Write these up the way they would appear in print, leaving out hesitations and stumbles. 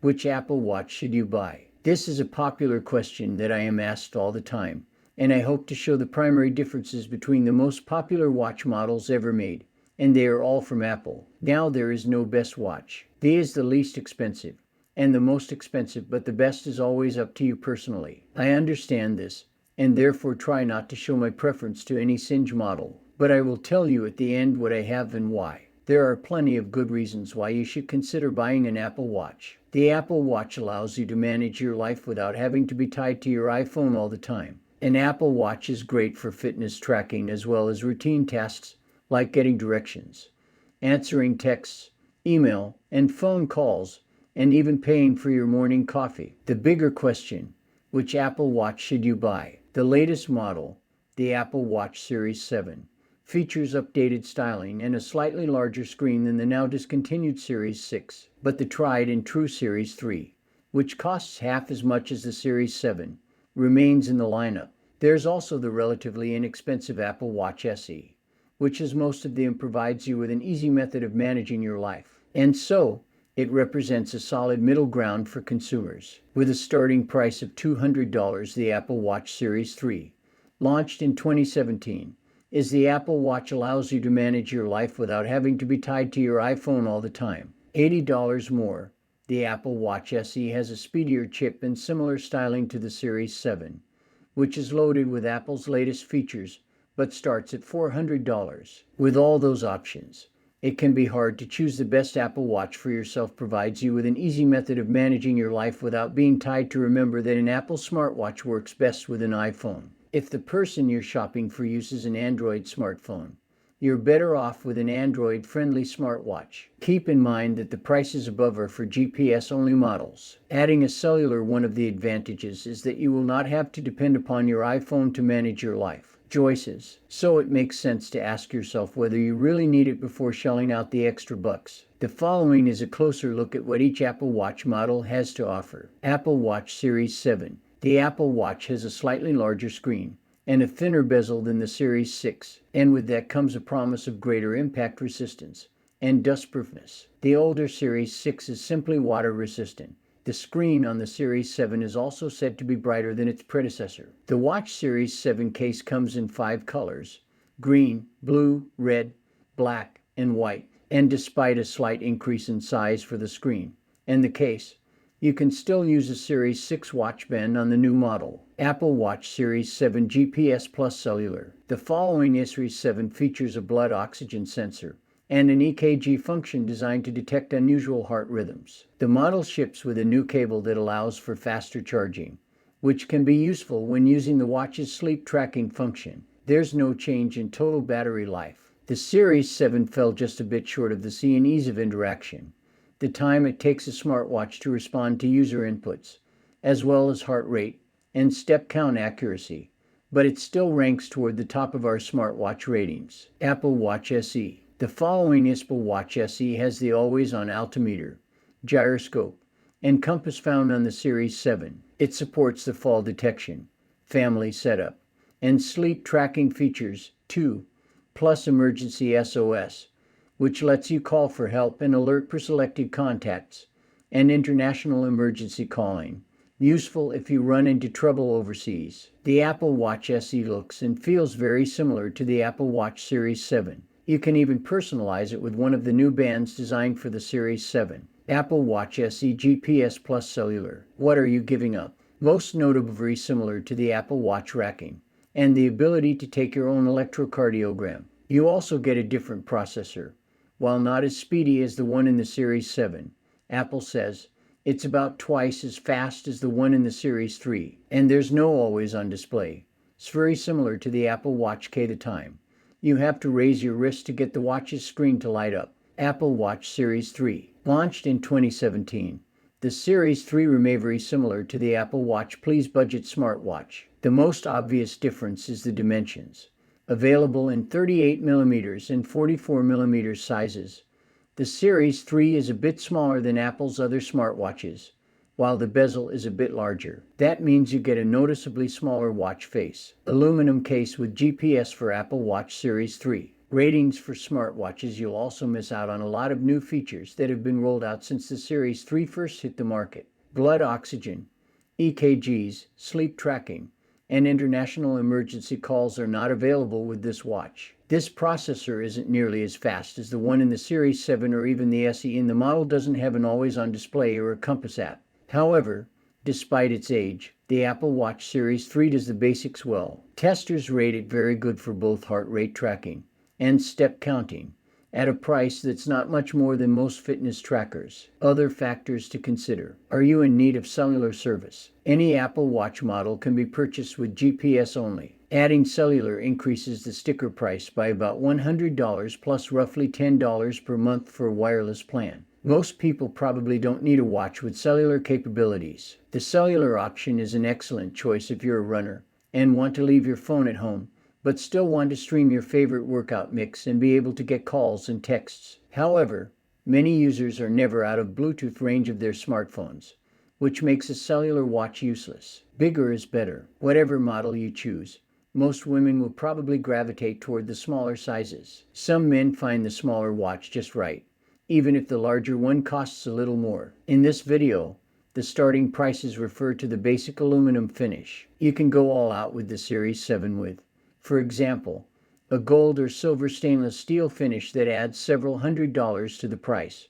Which Apple Watch should you buy? This is a popular question that I am asked all the time, and I hope to show the primary differences between the most popular watch models ever made, and they are all from Apple. Now there is no best watch. The is the least expensive and the most expensive, but the best is always up to you personally. I understand this, and therefore try not to show my preference to any single model, but I will tell you at the end what I have and why. There are plenty of good reasons why you should consider buying an Apple Watch. The Apple Watch allows you to manage your life without having to be tied to your iPhone all the time. An Apple Watch is great for fitness tracking as well as routine tasks like getting directions, answering texts, email, and phone calls, and even paying for your morning coffee. The bigger question, which Apple Watch should you buy? The latest model, the Apple Watch Series 7, features updated styling and a slightly larger screen than the now discontinued Series 6, but the tried and true Series 3, which costs half as much as the Series 7, remains in the lineup. There's also the relatively inexpensive Apple Watch SE, which as most of them provides you with an easy method of managing your life. And so, it represents a solid middle ground for consumers. With a starting price of $200, the Apple Watch Series 3, launched in 2017, is the Apple Watch allows you to manage your life without having to be tied to your iPhone all the time. $80 more, the Apple Watch SE has a speedier chip and similar styling to the Series 7, which is loaded with Apple's latest features, but starts at $400. With all those options, it can be hard to choose the best Apple Watch for yourself. Provides you with an easy method of managing your life without being tied to. Remember that an Apple smartwatch works best with an iPhone. If the person you're shopping for uses an Android smartphone, you're better off with an Android-friendly smartwatch. Keep in mind that the prices above are for GPS-only models. Adding a cellular, one of the advantages is that you will not have to depend upon your iPhone to manage your life choices. So it makes sense to ask yourself whether you really need it before shelling out the extra bucks. The following is a closer look at what each Apple Watch model has to offer. Apple Watch Series 7. The Apple Watch has a slightly larger screen and a thinner bezel than the Series 6, and with that comes a promise of greater impact resistance and dustproofness. The older Series 6 is simply water resistant. The screen on the Series 7 is also said to be brighter than its predecessor. The Watch Series 7 case comes in 5 colors: green, blue, red, black, and white. And despite a slight increase in size for the screen and the case, you can still use a Series 6 watch band on the new model. Apple Watch Series 7 GPS Plus Cellular. The following Series 7 features a blood oxygen sensor and an EKG function designed to detect unusual heart rhythms. The model ships with a new cable that allows for faster charging, which can be useful when using the watch's sleep tracking function. There's no change in total battery life. The Series 7 fell just a bit short of the C in ease of interaction, the time it takes a smartwatch to respond to user inputs, as well as heart rate and step count accuracy, but it still ranks toward the top of our smartwatch ratings. Apple Watch SE. The following Apple Watch SE has the always-on altimeter, gyroscope, and compass found on the Series 7. It supports the fall detection, family setup, and sleep tracking features too, plus emergency SOS, which lets you call for help and alert preselected contacts, and international emergency calling, useful if you run into trouble overseas. The Apple Watch SE looks and feels very similar to the Apple Watch Series 7. You can even personalize it with one of the new bands designed for the Series 7. Apple Watch SE GPS Plus Cellular. What are you giving up? Most notable, very similar to the Apple Watch racking and the ability to take your own electrocardiogram. You also get a different processor. While not as speedy as the one in the Series 7, Apple says it's about twice as fast as the one in the Series 3, and there's no always-on display. It's very similar to the Apple Watch K. The time you have to raise your wrist to get the watch's screen to light up. Apple Watch Series 3. Launched in 2017, the Series 3 remains very similar to the Apple Watch Please budget smartwatch. The most obvious difference is the dimensions. Available in 38mm and 44mm sizes, the Series 3 is a bit smaller than Apple's other smartwatches, while the bezel is a bit larger. That means you get a noticeably smaller watch face. Aluminum case with GPS for Apple Watch Series 3. Ratings for smartwatches. You'll also miss out on a lot of new features that have been rolled out since the Series 3 first hit the market. Blood oxygen, EKGs, sleep tracking, and international emergency calls are not available with this watch. This processor isn't nearly as fast as the one in the Series 7 or even the SE, and the model doesn't have an always-on display or a compass app. However, despite its age, the Apple Watch Series 3 does the basics well. Testers rate it very good for both heart rate tracking and step counting, at a price that's not much more than most fitness trackers. Other factors to consider. Are you in need of cellular service? Any Apple Watch model can be purchased with GPS only. Adding cellular increases the sticker price by about $100 plus roughly $10 per month for a wireless plan. Most people probably don't need a watch with cellular capabilities. The cellular option is an excellent choice if you're a runner and want to leave your phone at home, but still want to stream your favorite workout mix and be able to get calls and texts. However, many users are never out of Bluetooth range of their smartphones, which makes a cellular watch useless. Bigger is better. Whatever model you choose, most women will probably gravitate toward the smaller sizes. Some men find the smaller watch just right, even if the larger one costs a little more. In this video, the starting prices refer to the basic aluminum finish. You can go all out with the Series 7 with, for example, a gold or silver stainless steel finish that adds several $100s to the price,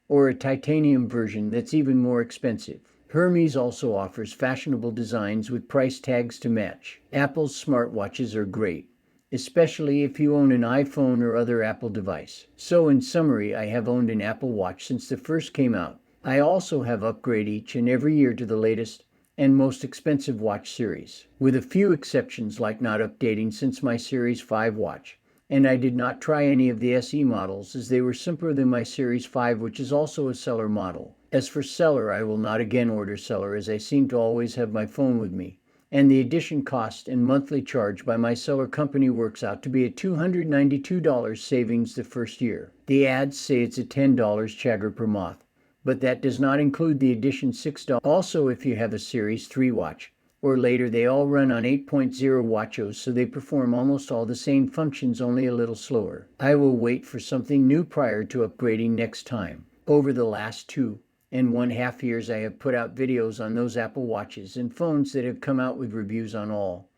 or a titanium version that's even more expensive. Hermes also offers fashionable designs with price tags to match. Apple's smartwatches are great, especially if you own an iPhone or other Apple device. So in summary, I have owned an Apple Watch since the first came out. I also have upgraded each and every year to the latest and most expensive watch series, with a few exceptions like not updating since my Series 5 watch. And I did not try any of the SE models as they were simpler than my Series 5, which is also a Cellular model. As for Cellular, I will not again order Cellular as I seem to always have my phone with me, and the addition cost and monthly charge by my Cellular company works out to be a $292 savings the first year. The ads say it's a $10 chagger per month, but that does not include the addition $6. Also, if you have a Series 3 watch or later, they all run on 8.0 WatchOS, so they perform almost all the same functions, only a little slower. I will wait for something new prior to upgrading next time. Over the last 2.5 years, I have put out videos on those Apple Watches and phones that have come out with reviews on all.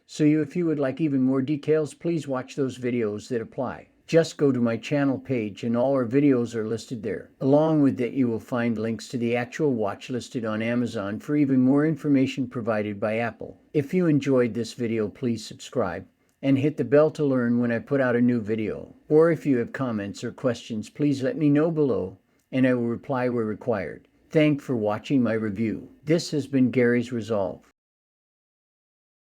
So if you would like even more details, please watch those videos that apply. Just go to my channel page and all our videos are listed there. Along with that, you will find links to the actual watch listed on Amazon for even more information provided by Apple. If you enjoyed this video, please subscribe and hit the bell to learn when I put out a new video. Or if you have comments or questions, please let me know below and I will reply where required. Thanks for watching my review. This has been Gary's Resolve.